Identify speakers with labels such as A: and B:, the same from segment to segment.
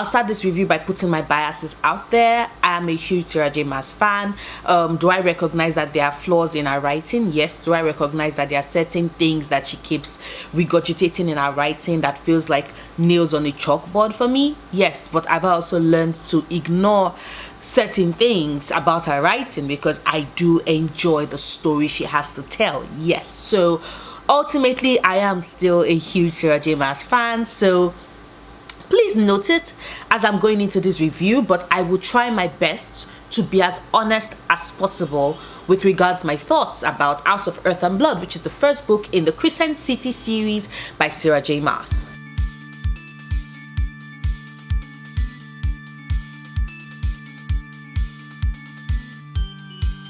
A: I'll start this review by putting my biases out there. I am a huge Sarah J. Maas fan. Do I recognize that there are flaws in her writing? Yes. Do I recognize that there are certain things that she keeps regurgitating in her writing that feels like nails on a chalkboard for me? Yes. But I've also learned to ignore certain things about her writing because I do enjoy the story she has to tell. Yes. So ultimately, I am still a huge Sarah J. Maas fan. So please note it as I'm going into this review, but I will try my best to be as honest as possible with regards my thoughts about House of Earth and Blood, which is the first book in the Crescent City series by Sarah J. Maas.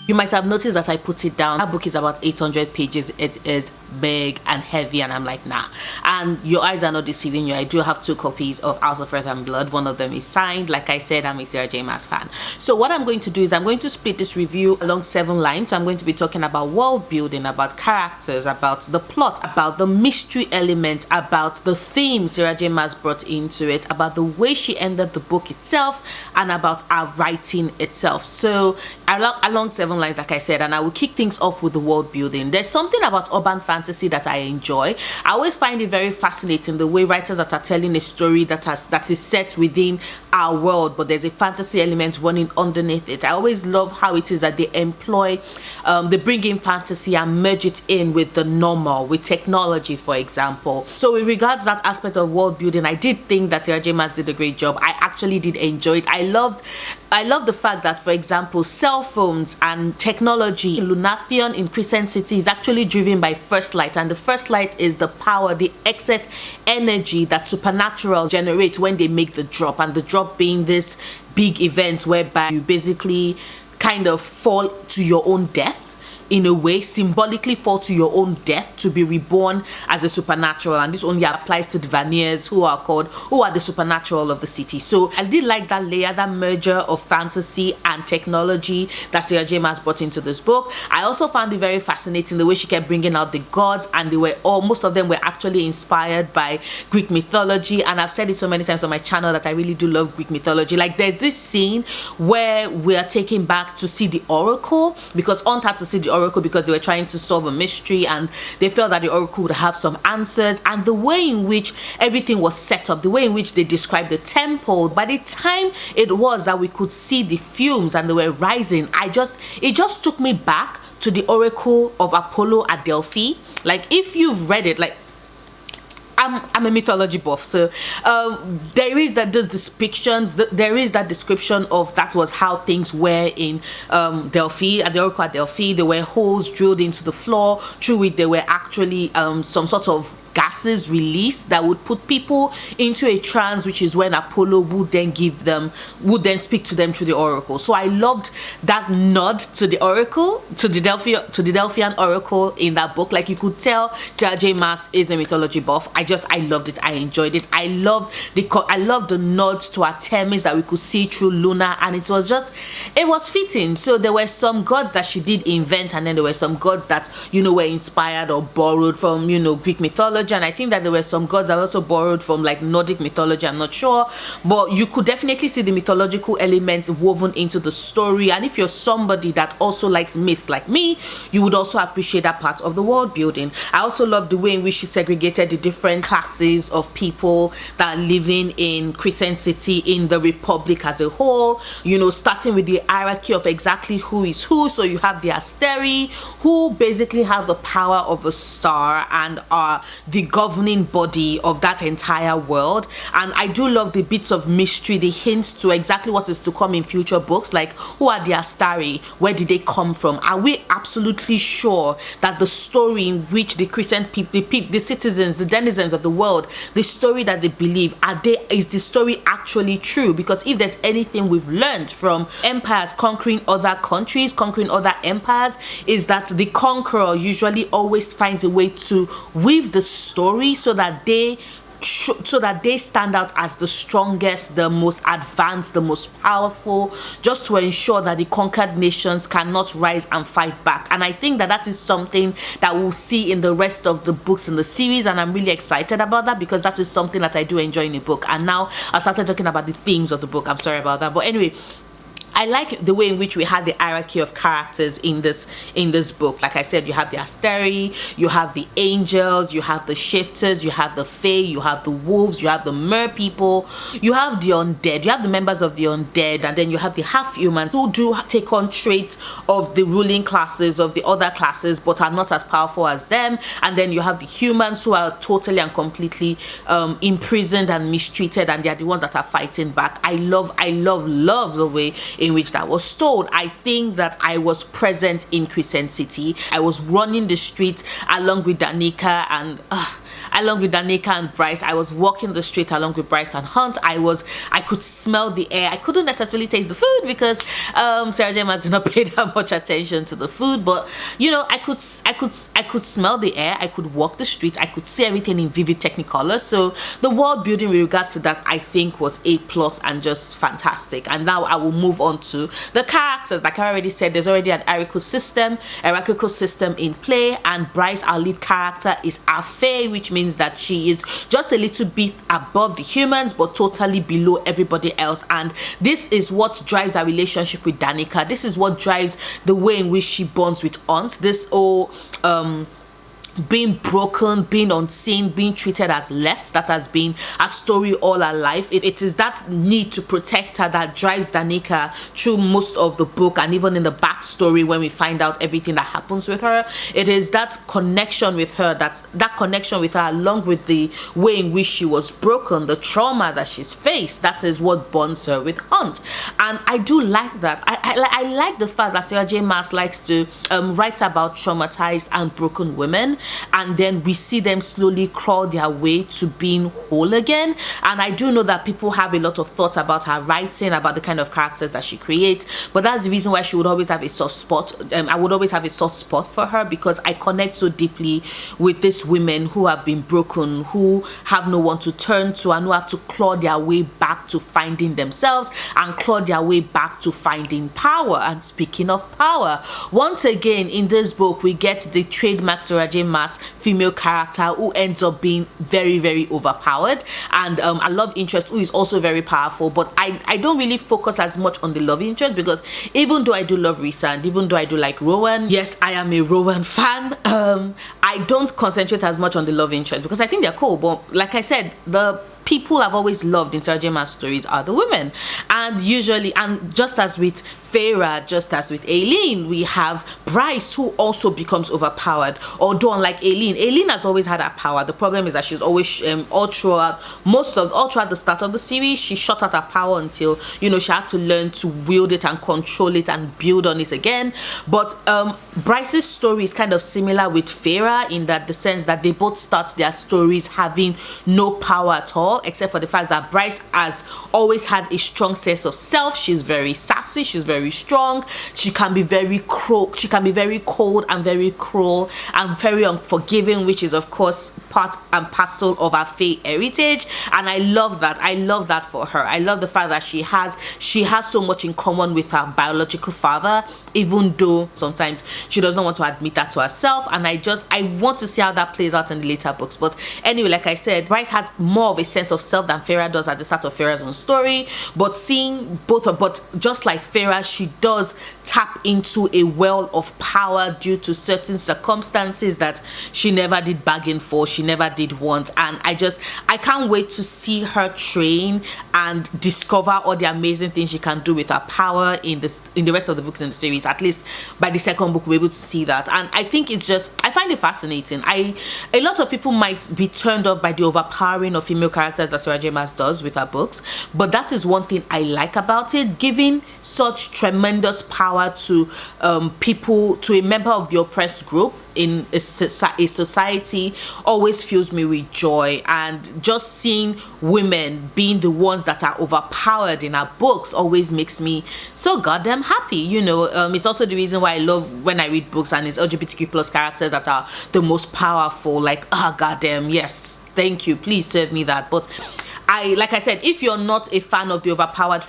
A: You might have noticed that I put it down. That book is about 800 pages. It is big and heavy, and I'm like, nah. And your eyes are not deceiving you. I do have 2 copies of House of Earth and Blood. One of them is signed. Like I said, I'm a Sarah J. Maas fan. So what I'm going to do is I'm going to split this review along 7 lines. So I'm going to be talking about world building, about characters, about the plot, about the mystery element, about the theme Sarah J. Maas brought into it, about the way she ended the book itself, and about our writing itself. So along 7 lines, like I said, and I will kick things off with the world building. There's something about urban fantasy that I enjoy. I always find it very fascinating the way writers that are telling a story that is set within our world, but there's a fantasy element running underneath it. I always love how it is that they employ, they bring in fantasy and merge it in with the normal, with technology, for example. So with regards to that aspect of world building, I did think that Sarah J. Maas did a great job. I actually did enjoy it. I love the fact that, for example, cell phones and technology in Lunathion in Crescent City is actually driven by first light, and the first light is the power, the excess energy that supernatural generate when they make the drop, and the drop being this big event whereby you basically kind of fall to your own death. In a way, symbolically fall to your own death to be reborn as a supernatural, and this only applies to the Vanniers, who are the supernatural of the city. So I did like that layer, that merger of fantasy and technology that Sarah J. Maas brought into this book. I also found it very fascinating the way she kept bringing out the gods, and most of them were actually inspired by Greek mythology. And I've said it so many times on my channel that I really do love Greek mythology. Like, there's this scene where we are taken back to see the oracle, because Aunt had to see the oracle because they were trying to solve a mystery, and they felt that the oracle would have some answers. And the way in which everything was set up, the way in which they described the temple, by the time it was that we could see the fumes and they were rising, it just took me back to the oracle of Apollo at Delphi. Like, if you've read it, like, I'm a mythology buff, so there is that there is that description of that was how things were in Delphi, at the oracle at Delphi. There were holes drilled into the floor through which there were actually some sort of gases released that would put people into a trance, which is when Apollo would then speak to them through the oracle. So I loved that nod to the oracle, to the Delphian oracle in that book. Like, you could tell Sarah J. Maas is a mythology buff. I loved it. I enjoyed it. I loved the nods to Artemis that we could see through Luna, and it was fitting. So there were some gods that she did invent, and then there were some gods that were inspired or borrowed from Greek mythology. And I think that there were some gods that also borrowed from like Nordic mythology. I'm not sure, but you could definitely see the mythological elements woven into the story. And if you're somebody that also likes myth like me, you would also appreciate that part of the world building. I also love the way in which she segregated the different classes of people that are living in Crescent City, in the Republic as a whole, starting with the hierarchy of exactly who is who. So you have the Asteri, who basically have the power of a star and are the governing body of that entire world. And I do love the bits of mystery, the hints to exactly what is to come in future books, like who are the Astari, where did they come from, are we absolutely sure that the story in which the Crescent people, the citizens, the denizens of the world, the story that they believe, is the story actually true? Because if there's anything we've learned from empires conquering other countries, conquering other empires, is that the conqueror usually always finds a way to weave the story so that they so that they stand out as the strongest, the most advanced, the most powerful, just to ensure that the conquered nations cannot rise and fight back. And I think that that is something that we'll see in the rest of the books in the series, and I'm really excited about that, because that is something that I do enjoy in a book. And now I started talking about the themes of the book. I'm sorry about that, but anyway, I like the way in which we had the hierarchy of characters in this book. Like I said, you have the Asteri, you have the angels, you have the shifters, you have the fae, you have the wolves, you have the mer people, you have the undead, you have the members of the undead, and then you have the half-humans who do take on traits of the ruling classes, of the other classes, but are not as powerful as them. And then you have the humans who are totally and completely imprisoned and mistreated, and they are the ones that are fighting back. I love the way in which that was told. I think that I was present in Crescent City. I was running the streets along with Danica and Bryce. I was walking the street along with Bryce and Hunt. I could smell the air. I couldn't necessarily taste the food because Sarah J. Maas did not pay that much attention to the food, but you know, I could smell the air. I could walk the streets. I could see everything in vivid technicolor. So the world building with regard to that, I think, was A+ and just fantastic. And now I will move on to the characters. Like I already said, there's already an hierarchical system in play, and Bryce, our lead character, is a fae, which means that she is just a little bit above the humans but totally below everybody else. And this is what drives our relationship with Danica. This is what drives the way in which she bonds with Aunt. This whole being broken, being unseen, being treated as less, that has been a story all her life. It is that need to protect her that drives Danica through most of the book, and even in the backstory when we find out everything that happens with her. It is that connection with her, that connection with her, along with the way in which she was broken, the trauma that she's faced, that is what bonds her with Hunt. And I do like that. I like the fact that Sarah J. Maas likes to write about traumatized and broken women, and then we see them slowly crawl their way to being whole again. And I do know that people have a lot of thoughts about her writing, about the kind of characters that she creates, but that's the reason why she would always have a soft spot. I would always have a soft spot for her, because I connect so deeply with these women who have been broken, who have no one to turn to, and who have to claw their way back to finding themselves and claw their way back to finding power. And speaking of power, once again in this book we get the trademark Sarah J. Maas female character who ends up being very, very overpowered, and a love interest who is also very powerful. But I don't really focus as much on the love interest, because even though I do love Risa, and even though I do like Rowan, yes, I am a Rowan fan, I don't concentrate as much on the love interest because I think they're cool. But like I said, the people I've always loved in Sarah J. Maas stories are the women. And usually, and just as with Farah, just as with Aileen, we have Bryce, who also becomes overpowered. Although unlike Aileen has always had her power. The problem is that she's always all throughout the start of the series, she shut out her power until, you know, she had to learn to wield it and control it and build on it again. But Bryce's story is kind of similar with Farah in that the sense that they both start their stories having no power at all, except for the fact that Bryce has always had a strong sense of self. She's very sassy, she's very strong, she can be very cold and very cruel and very unforgiving, which is of course part and parcel of her fae heritage. And I love that for her. I love the fact that she has so much in common with her biological father, even though sometimes she does not want to admit that to herself. And I want to see how that plays out in the later books. But anyway, like I said, Bryce has more of a sense of self than Farah does at the start of Farah's own story. But just like Farah, she does tap into a well of power due to certain circumstances that she never did bargain for, she never did want. And I can't wait to see her train and discover all the amazing things she can do with her power in the rest of the books in the series. At least by the second book we're able to see that. And I think I find it fascinating. A lot of people might be turned off by the overpowering of female characters that Sarah J. Maas does with her books, but that is one thing I like about it. Giving such tremendous power to people, to a member of the oppressed group in a society, always fills me with joy. And just seeing women being the ones that are overpowered in our books always makes me so goddamn happy. You know, it's also the reason why I love when I read books and it's LGBTQ plus characters that are the most powerful. Like, goddamn, yes, thank you, please serve me that. But like I said, if you're not a fan of the overpowered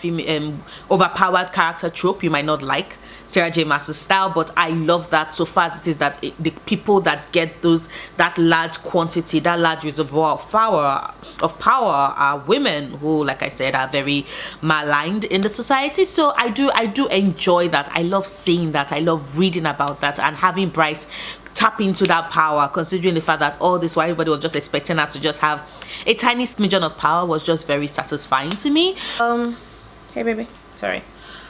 A: overpowered character trope, you might not like Sarah J. Maas's style, but I love that so far as it is that the people that get that large quantity, that large reservoir of power are women who, like I said, are very maligned in the society. So I do enjoy that. I love seeing that. I love reading about that and having Bryce tap into that power, considering the fact that all this while everybody was just expecting her to just have a tiny smidgen of power, was just very satisfying to me. Hey baby, sorry.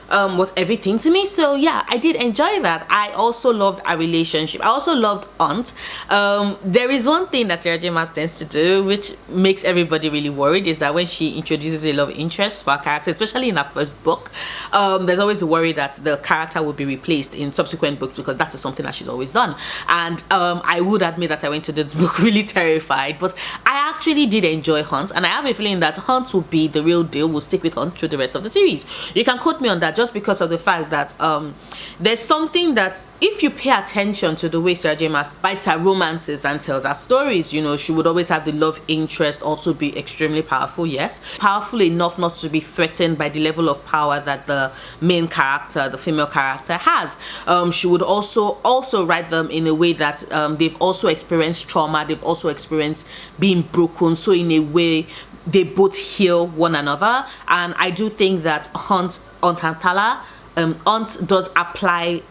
A: Was everything to me. So yeah, I did enjoy that. I also loved our relationship. I also loved Aunt. There is one thing that Sarah J. Maas tends to do which makes everybody really worried, is that when she introduces a love interest for a character, especially in her first book, there's always a worry that the character will be replaced in subsequent books, because that is something that she's always done. And I would admit that I went to this book really terrified, but I actually did enjoy Hunt, and I have a feeling that Hunt will be the real deal. We'll stick with Hunt through the rest of the series. You can quote me on that, just because of the fact that there's something that, if you pay attention to the way Sarah J. Maas writes her romances and tells her stories, you know, she would always have the love interest also be extremely powerful, yes, powerful enough not to be threatened by the level of power that the main character, the female character, has. She would also write them in a way that they've also experienced trauma, they've also experienced being broken, so in a way they both heal one another. And I do think that Aunt does apply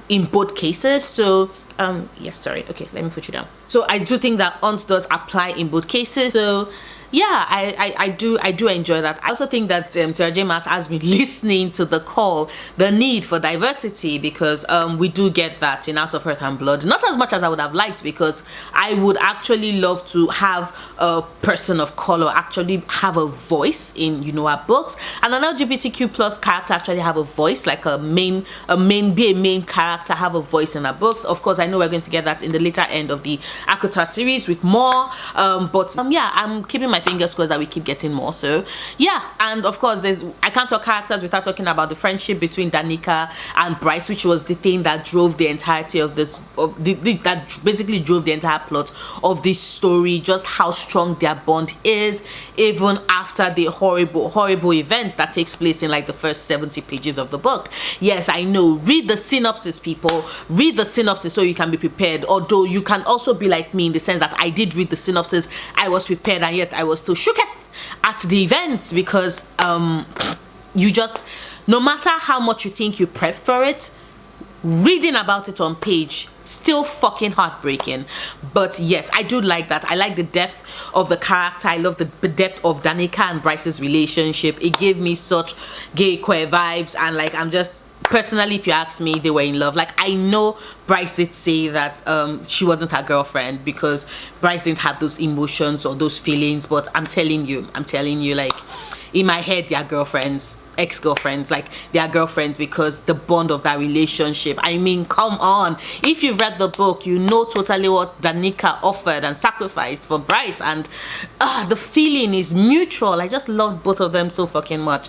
A: in both cases. So yeah, sorry, okay, let me put you down. So I do think that Aunt does apply in both cases. So yeah, I do enjoy that. I also think that Sarah J. Maas has been listening to the call, the need for diversity, because we do get that in House of Earth and Blood. Not as much as I would have liked, because I would actually love to have a person of color actually have a voice in, you know, our books, and an LGBTQ plus character actually have a voice, like be a main character, have a voice in our books. Of course, I know we're going to get that in the later end of the Akuta series with more, but yeah, I'm keeping my fingers crossed that we keep getting more. So yeah, and of course I can't talk characters without talking about the friendship between Danica and Bryce, which was the thing that drove the entirety of this, that basically drove the entire plot of this story, just how strong their bond is, even after the horrible events that takes place in like the first 70 pages of the book. Yes, I know, read the synopsis, people, read the synopsis so you can be prepared. Although you can also be like me in the sense that I did read the synopsis, I was prepared, and yet I was still shooketh at the events, because you just, no matter how much you think you prep for it, reading about it on page, still fucking heartbreaking. But yes, I do like that. I like the depth of the character. I love the depth of Danica and Bryce's relationship. It gave me such gay queer vibes, and like, I'm just, personally, if you ask me, they were in love. Like, I know Bryce did say that she wasn't her girlfriend because Bryce didn't have those emotions or those feelings, but I'm telling you, like, in my head, they are girlfriends, ex-girlfriends, like, they are girlfriends, because the bond of that relationship, I mean, come on. If you've read the book, you know totally what Danica offered and sacrificed for Bryce, and the feeling is mutual. I just loved both of them so fucking much.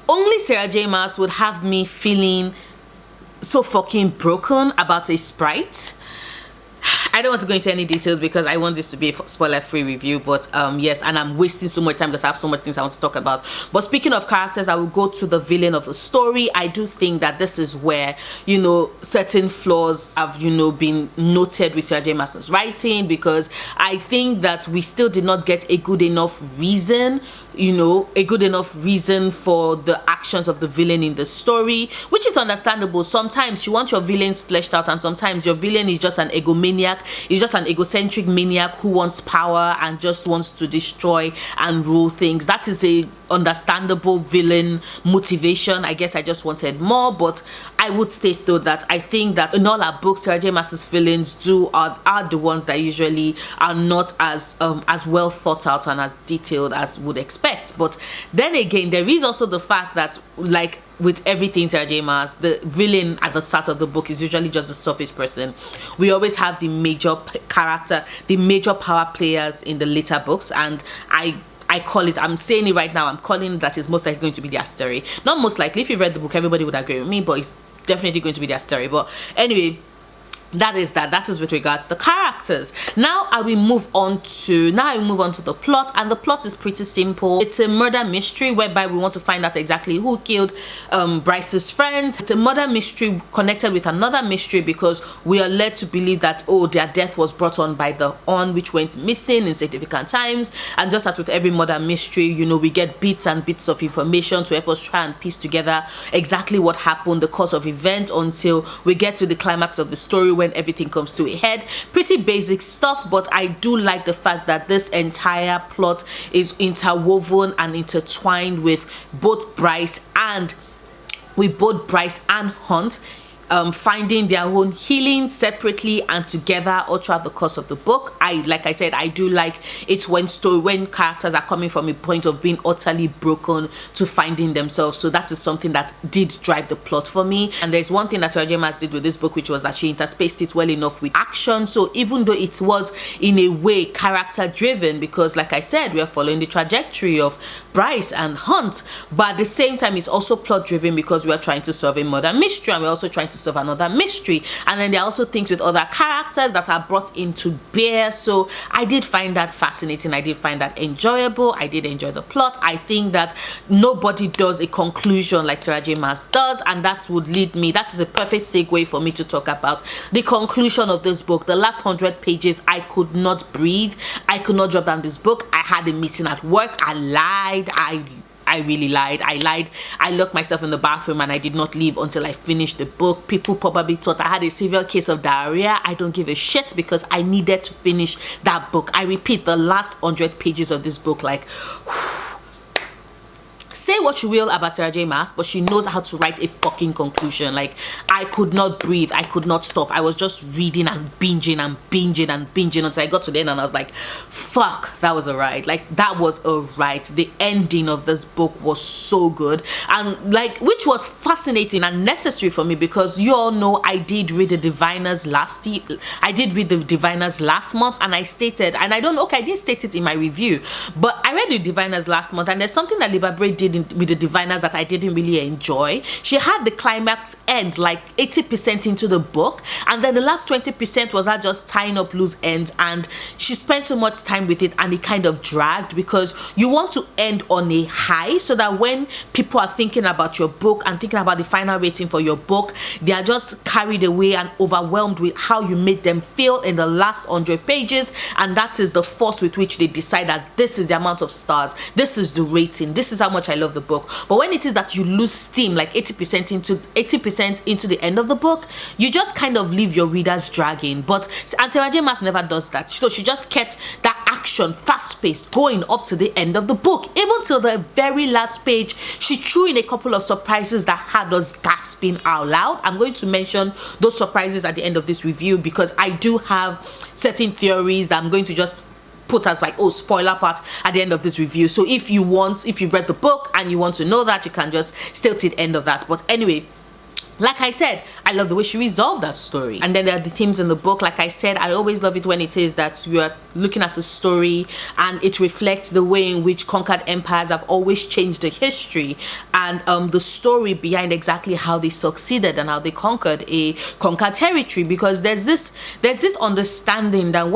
A: Only Sarah J. Maas would have me feeling so fucking broken about a sprite. I don't want to go into any details because I want this to be a spoiler-free review, but yes, and I'm wasting so much time because I have so much things I want to talk about. But speaking of characters, I will go to the villain of the story. I do think that this is where, you know, certain flaws have, you know, been noted with Sarah J. Maas's writing, because I think that we still did not get a good enough reason, you know, for the actions of the villain in the story, which is understandable. Sometimes you want your villains fleshed out, and sometimes your villain is just an egomaniac. He's just an egocentric maniac who wants power and just wants to destroy and rule things. That is a understandable villain motivation. I guess I just wanted more, but I would state though that I think that in all our books, Sarah J. Maas's villains are the ones that usually are not as well thought out and as detailed as would expect. But then again, there is also the fact that, like with everything Sarah J. Maas, the villain at the start of the book is usually just the surface person. We always have the major character, the major power players in the later books, and I call it, I'm saying it right now, I'm calling that is most likely going to be their story. Not most likely, if you've read the book, everybody would agree with me, but it's definitely going to be their story. But anyway, that is with regards to the characters. Now I will move on to the plot, and the plot is pretty simple. It's a murder mystery whereby we want to find out exactly who killed Bryce's friends. It's a murder mystery connected with another mystery because we are led to believe that, oh, their death was brought on by the urn which went missing in significant times. And just as with every murder mystery, you know, we get bits and bits of information to help us try and piece together exactly what happened, the course of events, until we get to the climax of the story when everything comes to a head. Pretty basic stuff, but I do like the fact that this entire plot is interwoven and intertwined with both Bryce and Hunt finding their own healing separately and together all throughout the course of the book. Like I said, I do like it when characters are coming from a point of being utterly broken to finding themselves. So that is something that did drive the plot for me. And there's one thing that Sarah J. Maas did with this book, which was that she interspaced it well enough with action. So even though it was in a way character driven, because like I said, we are following the trajectory of Bryce and Hunt, but at the same time it's also plot driven because we are trying to solve a murder mystery and we're also trying to solve another mystery, and then there are also things with other characters that are brought into bear. So I did find that fascinating, I did find that enjoyable, I did enjoy the plot. I think that nobody does a conclusion like Sarah J. Maas does, and that is a perfect segue for me to talk about the conclusion of this book. The last 100 pages, I could not breathe, I could not drop down this book. I had a meeting at work, I lied, I really lied. I locked myself in the bathroom and I did not leave until I finished the book. People probably thought I had a severe case of diarrhea. I don't give a shit because I needed to finish that book. I repeat, the last 100 pages of this book, like, say what you will about Sarah J. Maas, but she knows how to write a fucking conclusion. Like, I could not breathe, I could not stop. I was just reading and binging until I got to the end and I was like, fuck, that was a ride. Like, that was a ride. The ending of this book was so good, and like, which was fascinating and necessary for me, because you all know I did read the Diviners last month, and I stated, and I did state it in my review, but I read the Diviners last month, and there's something that Libba Bray did with the Diviners that I didn't really enjoy. She had the climax end like 80% into the book, and then the last 20% was her just tying up loose ends, and she spent so much time with it and it kind of dragged, because you want to end on a high so that when people are thinking about your book and thinking about the final rating for your book, they are just carried away and overwhelmed with how you made them feel in the last 100 pages, and that is the force with which they decide that this is the amount of stars, this is the rating, this is how much I love the book. But when it is that you lose steam like 80% into the end of the book, you just kind of leave your readers dragging. But Sarah J. Maas never does that. So she just kept that action fast-paced going up to the end of the book. Even till the very last page, she threw in a couple of surprises that had us gasping out loud. I'm going to mention those surprises at the end of this review, because I do have certain theories that I'm going to just put as like, oh, spoiler part at the end of this review. So if you've read the book and you want to know that, you can just stay till the end of that. But anyway, like I said, I love the way she resolved that story. And then there are the themes in the book. Like I said, I always love it when it is that you are looking at a story and it reflects the way in which conquered empires have always changed the history, and the story behind exactly how they succeeded and how they conquered territory. Because there's this understanding that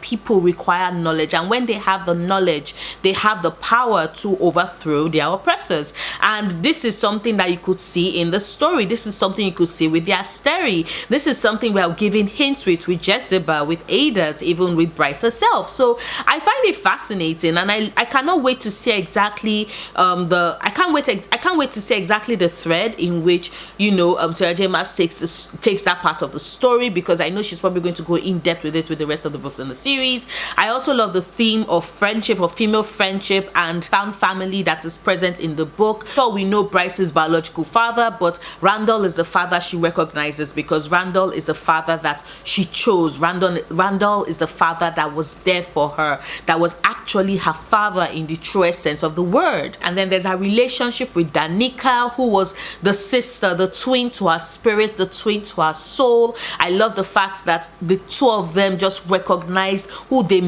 A: people require knowledge, and when they have the knowledge, they have the power to overthrow their oppressors. And this is something that you could see in the story. This is something you could see with the Asteri. This is something we are giving hints with Jezebel, with Ada's, even with Bryce herself. So I find it fascinating, and I cannot wait to see exactly I can't wait to see exactly the thread in which, you know, Sarah J. Maas takes that part of the story, because I know she's probably going to go in depth with it with the rest of the books in the series. I also love the theme of friendship, of female friendship and found family that is present in the book. So we know Bryce's biological father, but Randall is the father she recognizes, because Randall is the father that she chose. Randall is the father that was there for her, that was actually her father in the truest sense of the word. And then there's a relationship with Danica, who was the sister, the twin to her spirit, the twin to her soul. I love the fact that the two of them just recognized who they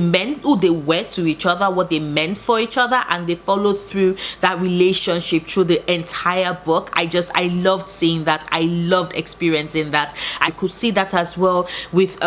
A: were to each other, what they meant for each other, and they followed through that relationship through the entire book. I loved seeing that. I loved experiencing that. I could see that as well with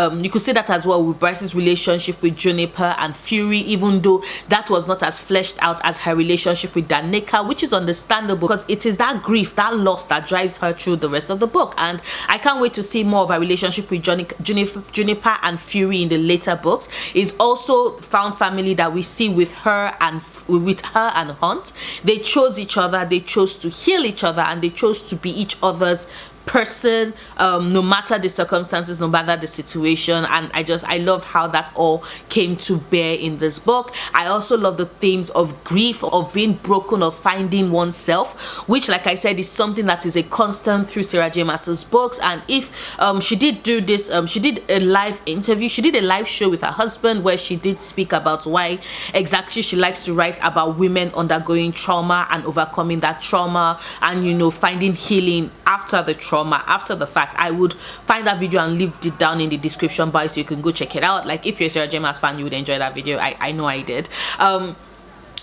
A: Bryce's relationship with Juniper and Fury, even though that was not as fleshed out as her relationship with Danica, which is understandable, because it is that grief, that loss that drives her through the rest of the book. And I can't wait to see more of her relationship with Juniper and Fury in the later books. Is also found family that we see with her and Hunt. They chose each other, they chose to heal each other, and they chose to be each other's person, no matter the circumstances, no matter the situation. And I love how that all came to bear in this book. I also love the themes of grief, of being broken, of finding oneself, which, like I said, is something that is a constant through Sarah J. Maas's books. And if she did do this, she did a live interview, she did a live show with her husband, where she did speak about why exactly she likes to write about women undergoing trauma and overcoming that trauma, and, you know, finding healing after the trauma, after the fact. I would find that video and leave it down in the description bar so you can go check it out. Like, if you're a Sarah J. Maas fan, you would enjoy that video. I know I did.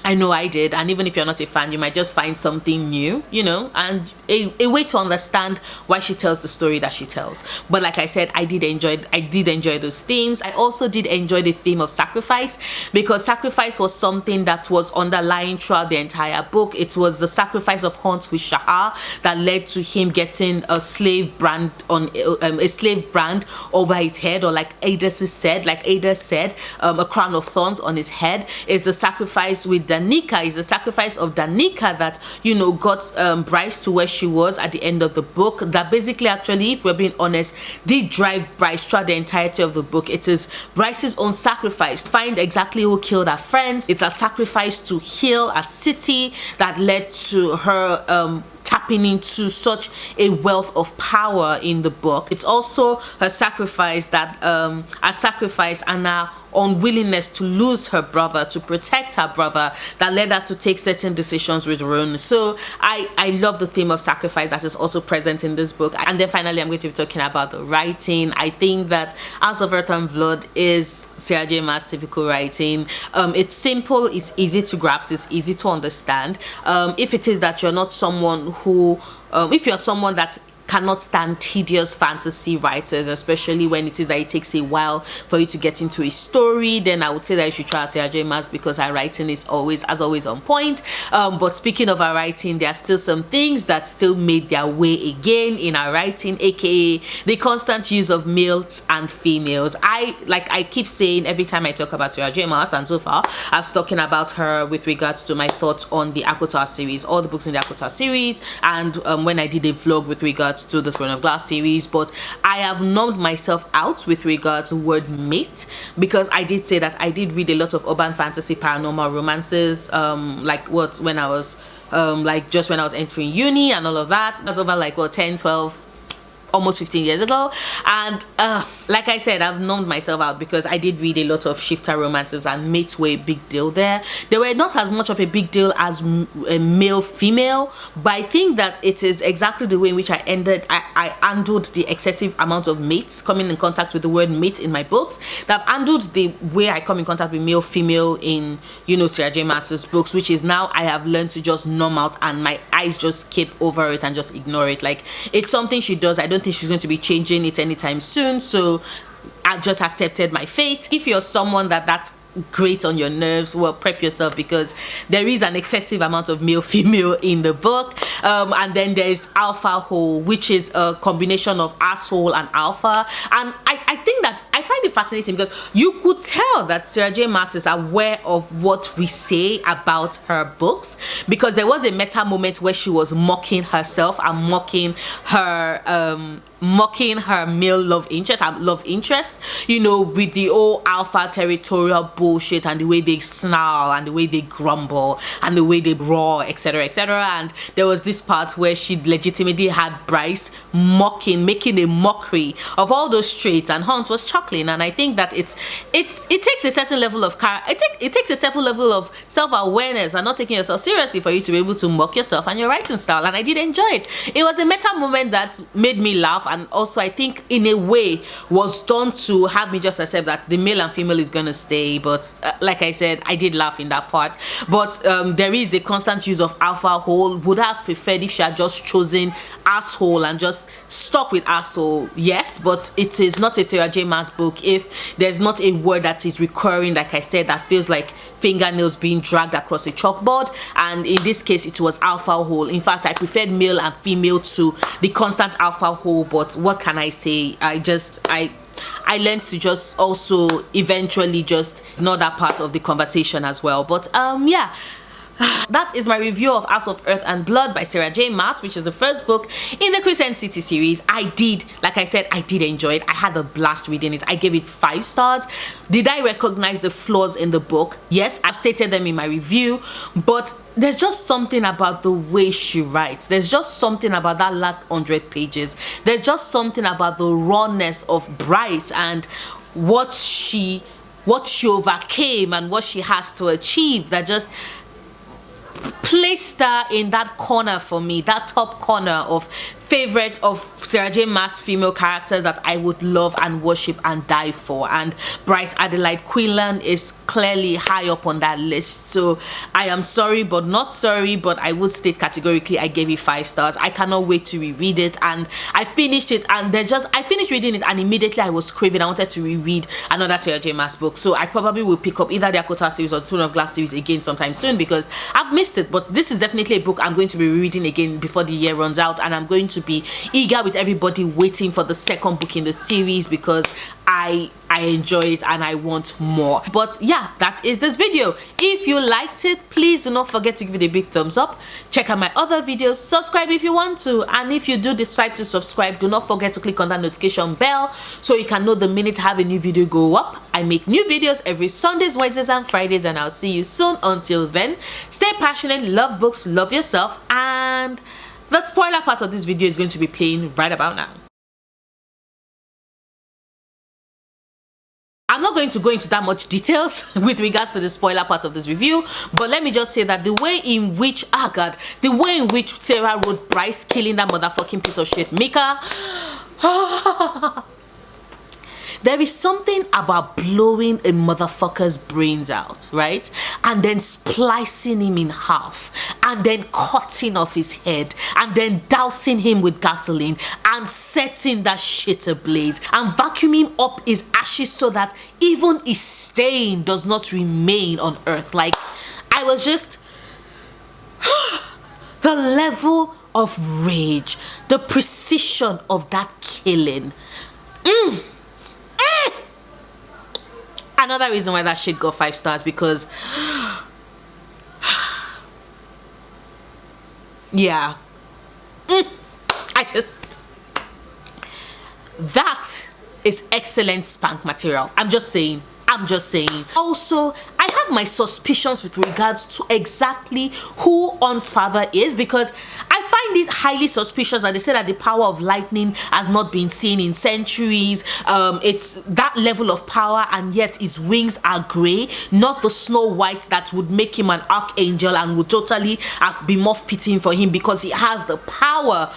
A: I know I did. And even if you're not a fan, you might just find something new, you know, and a way to understand why she tells the story that she tells. But like I said, I did enjoy those themes. I also did enjoy the theme of sacrifice, because sacrifice was something that was underlying throughout the entire book. It was the sacrifice of Hunt with Shahar that led to him getting a slave brand over his head, or like Ada said, a crown of thorns on his head. It's the sacrifice with Danica, is the sacrifice of Danica that, you know, got Bryce to where she was at the end of the book. That basically, actually, if we're being honest, did drive Bryce throughout the entirety of the book. It is Bryce's own sacrifice. Find exactly who killed her friends. It's a sacrifice to heal a city that led to her tapping into such a wealth of power in the book. It's also her sacrifice that and her unwillingness to lose her brother, to protect her brother, that led her to take certain decisions with Rune. So I love the theme of sacrifice that is also present in this book. And then finally, I'm going to be talking about the writing. I think that House of Earth and Blood is Sarah J. Maas' typical writing. It's simple, it's easy to grasp, it's easy to understand. If it is that you're not someone who, if you're someone that cannot stand tedious fantasy writers, especially when it is that it takes a while for you to get into a story, then I would say that you should try Sarah J. Maas, because her writing is always on point. But speaking of her writing, there are still some things that still made their way again in her writing, aka the constant use of males and females. I keep saying every time I talk about Sarah J. Maas, and so far I was talking about her with regards to my thoughts on the Akotar series, all the books in the Akotar series, and when I did a vlog with regards to the Throne of Glass series. But I have numbed myself out with regards to word mate, because I did say that I did read a lot of urban fantasy paranormal romances, when I was just when I was entering uni and all of that. That's over 10, 12, almost 15 years ago. And like I said, I've numbed myself out, because I did read a lot of shifter romances, and mates were a big deal there. They were not as much of a big deal as a male female, but I think that it is exactly the way in which I handled the excessive amount of mates coming in contact with the word mate in my books, that I've handled the way I come in contact with male female in, you know, Sarah J. Maas's books, which is now I have learned to just numb out, and my eyes just skip over it and just ignore it. Like, it's something she does. I don't think she's going to be changing it anytime soon, so I just accepted my fate. If you're someone that's great on your nerves, well, prep yourself, because there is an excessive amount of male female in the book. And then there's alpha hole, which is a combination of asshole and alpha. And I think that I find it fascinating because you could tell that Sarah J. Maas is aware of what we say about her books, because there was a meta moment where she was mocking herself and mocking her male love interest, you know, with the old alpha territorial bullshit and the way they snarl and the way they grumble and the way they roar, etc, etc. And there was this part where she legitimately had Bryce making a mockery of all those traits, and Hans was chuckling. And I think that it takes a certain level of it takes a certain level of self-awareness and not taking yourself seriously for you to be able to mock yourself and your writing style. And I did enjoy it. It was a meta moment that made me laugh, and also I think in a way was done to have me just accept that the male and female is gonna stay. But like I said, I did laugh in that part. But there is the constant use of alpha hole. Would have preferred if she had just chosen asshole and just stuck with asshole. Yes, but it is not a Sarah J. Maas book if there's not a word that is recurring, like I said, that feels like fingernails being dragged across a chalkboard. And in this case it was alpha hole. In fact, I preferred male and female to the constant alpha hole. But what can I say? I learned to just also eventually just ignore that part of the conversation as well. But yeah, that is my review of House of Earth and Blood by Sarah J. Maas, which is the first book in the Crescent City series. Like I said, I did enjoy it. I had a blast reading it. I gave it 5 stars. Did I recognize the flaws in the book? Yes, I've stated them in my review, but there's just something about the way she writes. There's just something about that last 100 pages. There's just something about the rawness of Bryce and what she overcame and what she has to achieve that just placed her in that corner for me, that top corner of favorite of Sarah J. Maas female characters that I would love and worship and die for. And Bryce Adelaide Quinlan is clearly high up on that list. So I am sorry but not sorry, but I would state categorically I gave it 5 stars. I cannot wait to reread it. And I finished it, and I finished reading it, and immediately I was craving. I wanted to reread another Sarah J. Maas book. So I probably will pick up either the Akota series or Throne of Glass series again sometime soon, because I've missed it. But this is definitely a book I'm going to be rereading again before the year runs out, and I'm going to be eager with everybody waiting for the second book in the series, because I enjoy it and I want more. But yeah, that is this video. If you liked it, please do not forget to give it a big thumbs up. Check out my other videos, subscribe if you want to, and if you do decide to subscribe, do not forget to click on that notification bell so you can know the minute I have a new video go up. I make new videos every Sundays, Wednesdays and Fridays, and I'll see you soon. Until then, stay passionate, love books, love yourself, and the spoiler part of this video is going to be playing right about now. I'm not going to go into that much details with regards to the spoiler part of this review, but let me just say that the way in which, the way in which Sarah wrote Bryce killing that motherfucking piece of shit Mika, there is something about blowing a motherfucker's brains out, right? And then splicing him in half, and then cutting off his head, and then dousing him with gasoline, and setting that shit ablaze, and vacuuming up his ashes so that even his stain does not remain on earth. Like, I was just... the level of rage, the precision of that killing. Another reason why that shit got 5 stars, because yeah, that is excellent spank material. I'm just saying. Also, I have my suspicions with regards to exactly who On's father is, because I find it highly suspicious that they say that the power of lightning has not been seen in centuries. It's that level of power, and yet his wings are grey, not the Snow White that would make him an archangel and would totally have been more fitting for him because he has the power.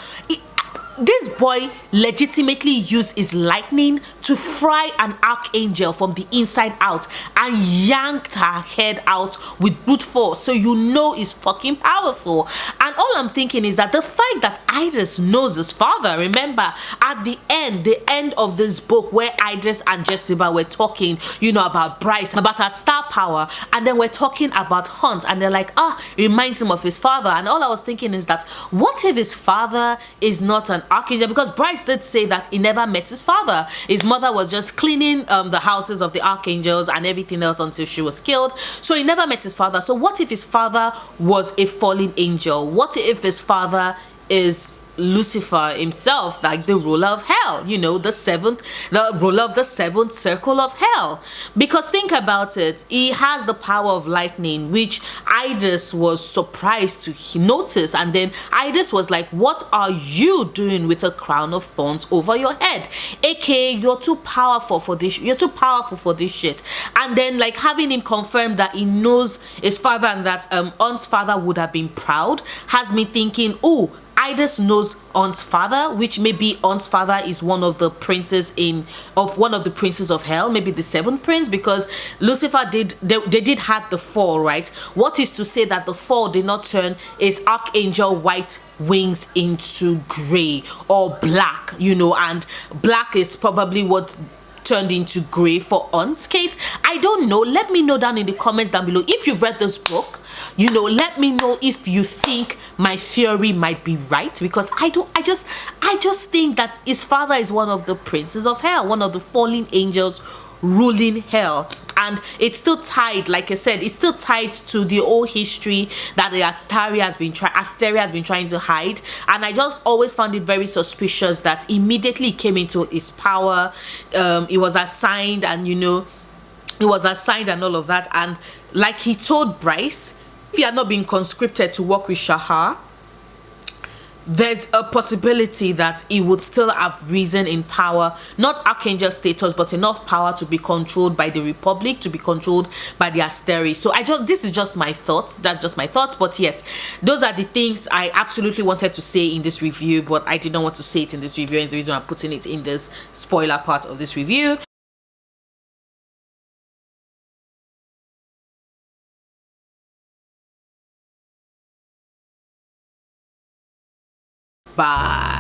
A: This boy legitimately used his lightning to fry an archangel from the inside out and yanked her head out with brute force. So you know he's fucking powerful. And all I'm thinking is that the fact that Idris knows his father. Remember, at the end of this book, where Idris and Jessica were talking, you know, about Bryce, about her star power, and then we're talking about Hunt, and they're like, reminds him of his father. And all I was thinking is that, what if his father is not an archangel? Because Bryce did say that he never met his father. His mother was just cleaning the houses of the archangels and everything else until she was killed. So he never met his father. So what if his father was a fallen angel? What if his father is Lucifer himself, like the ruler of hell, you know, the ruler of the seventh circle of hell? Because think about it, he has the power of lightning, which Idris was surprised to notice. And then Idris was like, what are you doing with a crown of thorns over your head? AKA, you're too powerful for this, shit. And then, like, having him confirm that he knows his father and that Aunt's father would have been proud, has me thinking, oh, Idris knows Aunt's father, which maybe Aunt's father is one of the princes of hell, maybe the seventh prince, because Lucifer they did have the fall, right? What is to say that the fall did not turn his archangel white wings into gray or black, you know, and black is probably what turned into gray for Aunt's case. I don't know. Let me know down in the comments down below if you've read this book. You know, let me know if you think my theory might be right, because I just think that his father is one of the princes of hell, one of the fallen angels ruling hell. And it's still tied, like I said, it's still tied to the old history that the Asteria has been trying to hide. And I just always found it very suspicious that immediately he came into his power, he was assigned, and you know, he was assigned and all of that. And like he told Bryce, if he had not been conscripted to work with Shahar, there's a possibility that he would still have risen in power, not archangel status, but enough power to be controlled by the Republic, to be controlled by the Asteria. So this is just my thoughts. That's just my thoughts. But yes, those are the things I absolutely wanted to say in this review, but I did not want to say it in this review, and it's the reason I'm putting it in this spoiler part of this review. Bye.